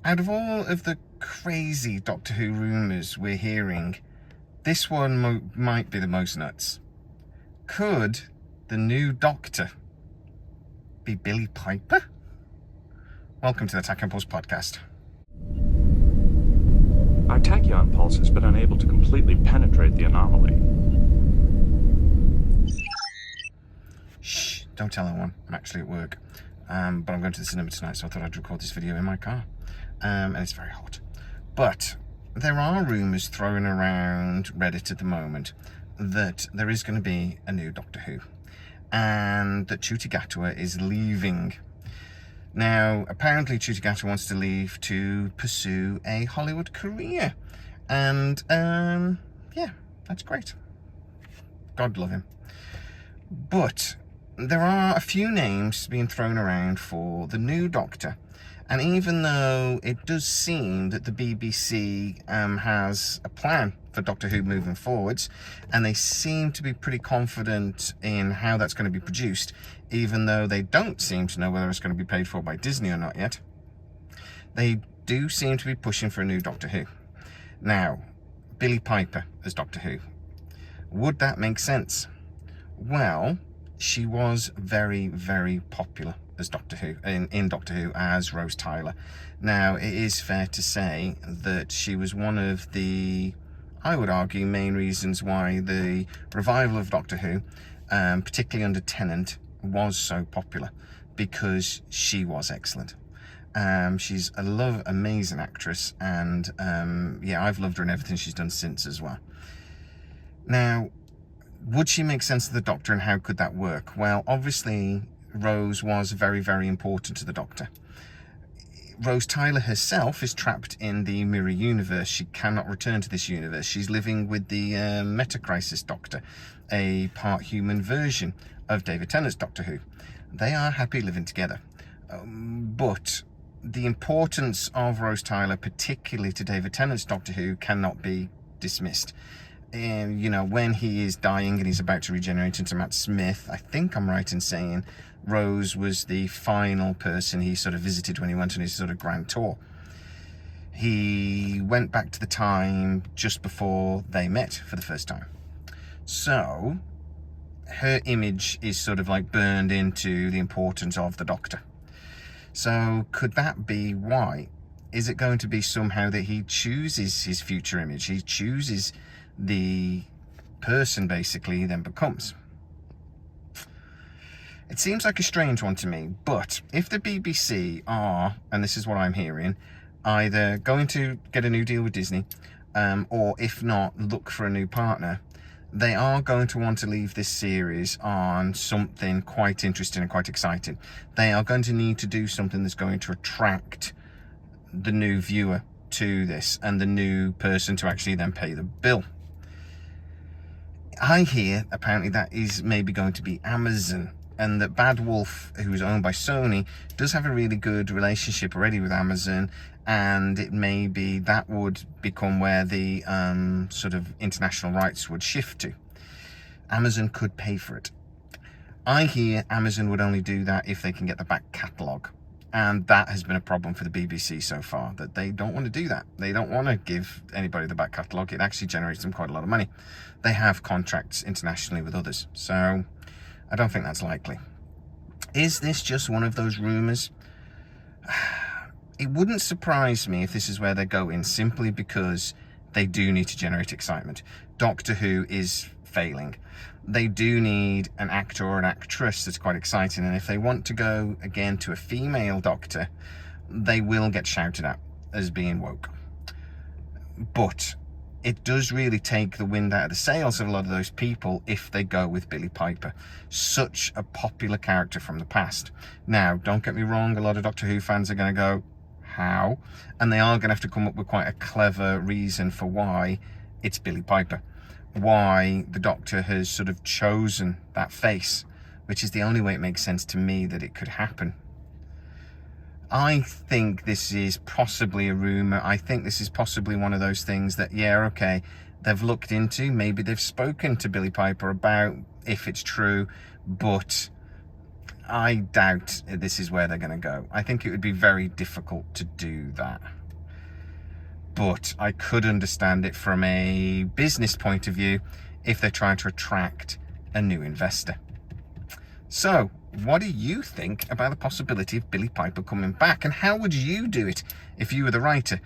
Out of all of the crazy Doctor Who rumours we're hearing, this one might be the most nuts. Could the new Doctor be Billie Piper? Welcome to the Tachyon podcast. Our Tachyon pulse has been unable to completely penetrate the anomaly. Shh, don't tell anyone. I'm actually at work. But I'm going to the cinema tonight, so I thought I'd record this video in my car. And it's very hot. But there are rumours thrown around Reddit at the moment that there is going to be a new Doctor Who. And that Ncuti Gatwa is leaving. Now, apparently Ncuti Gatwa wants to leave to pursue a Hollywood career. And, yeah, that's great. God love him. But there are a few names being thrown around for the new Doctor. And even though it does seem that the BBC has a plan for Doctor Who moving forwards, and they seem to be pretty confident in how that's going to be produced, even though they don't seem to know whether it's going to be paid for by Disney or not yet, they do seem to be pushing for a new Doctor Who. Now, Billie Piper as Doctor Who. Would that make sense? Well, she was very, very popular as Doctor Who, in Doctor Who as Rose Tyler. Now, it is fair to say that she was one of the, I would argue, main reasons why the revival of Doctor Who, particularly under Tennant, was so popular, because she was excellent. She's a amazing actress, and yeah, I've loved her in everything she's done since as well. Now, would she make sense to the Doctor, and how could that work? Well, obviously, Rose was very, very important to the Doctor. Rose Tyler herself is trapped in the mirror universe. She cannot return to this universe. She's living with the Meta-Crisis Doctor, a part-human version of David Tennant's Doctor Who. They are happy living together. But the importance of Rose Tyler, particularly to David Tennant's Doctor Who, cannot be dismissed. You know, when he is dying and he's about to regenerate into Matt Smith, I think I'm right in saying Rose was the final person he sort of visited when he went on his sort of grand tour. He went back to the time just before they met for the first time. So her image is sort of like burned into the importance of the Doctor. So could that be why? Is it going to be somehow that he chooses his future image? He chooses the person, basically, he then becomes. It seems like a strange one to me, but if the BBC are, and this is what I'm hearing, either going to get a new deal with Disney, or if not, look for a new partner, they are going to want to leave this series on something quite interesting and quite exciting. They are going to need to do something that's going to attract the new viewer to this, and the new person to actually then pay the bill. I hear, apparently, that is maybe going to be Amazon, and that Bad Wolf, who is owned by Sony, does have a really good relationship already with Amazon, and it may be that would become where the sort of international rights would shift to. Amazon could pay for it. I hear Amazon would only do that if they can get the back catalogue. And that has been a problem for the BBC so far, that they don't want to do that. They don't want to give anybody the back catalogue. It actually generates them quite a lot of money. They have contracts internationally with others, so I don't think that's likely. Is this just one of those rumours? It wouldn't surprise me if this is where they're going, simply because they do need to generate excitement. Doctor Who is failing. They do need an actor or an actress that's quite exciting, and if they want to go again to a female Doctor, they will get shouted at as being woke. But it does really take the wind out of the sails of a lot of those people if they go with Billie Piper, such a popular character from the past. Now, don't get me wrong, a lot of Doctor Who fans are going to go, how? And they are going to have to come up with quite a clever reason for why it's Billie Piper. Why the Doctor has sort of chosen that face, which is the only way it makes sense to me that it could happen. I think this is possibly a rumour. I think this is possibly one of those things that, yeah, okay, they've looked into. Maybe they've spoken to Billie Piper about if it's true, but I doubt this is where they're going to go. I think it would be very difficult to do that. But I could understand it from a business point of view if they're trying to attract a new investor. So, what do you think about the possibility of Billie Piper coming back? And how would you do it if you were the writer?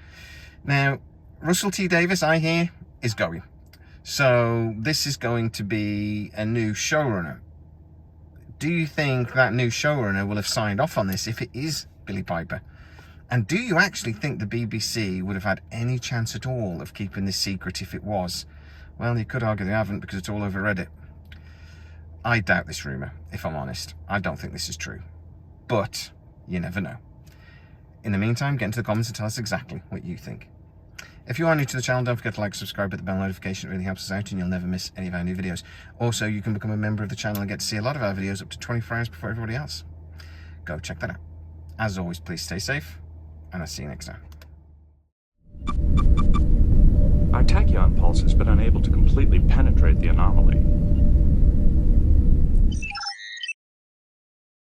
Now, Russell T Davies, I hear, is going. So, this is going to be a new showrunner. Do you think that new showrunner will have signed off on this if it is Billie Piper? And do you actually think the BBC would have had any chance at all of keeping this secret if it was? Well, you could argue they haven't because it's all over Reddit. I doubt this rumour, if I'm honest. I don't think this is true. But you never know. In the meantime, get into the comments and tell us exactly what you think. If you are new to the channel, don't forget to like, subscribe, hit the bell notification. It really helps us out and you'll never miss any of our new videos. Also, you can become a member of the channel and get to see a lot of our videos up to 24 hours before everybody else. Go check that out. As always, please stay safe, and I'll see you next time. Our tachyon pulse has been unable to completely penetrate the anomaly.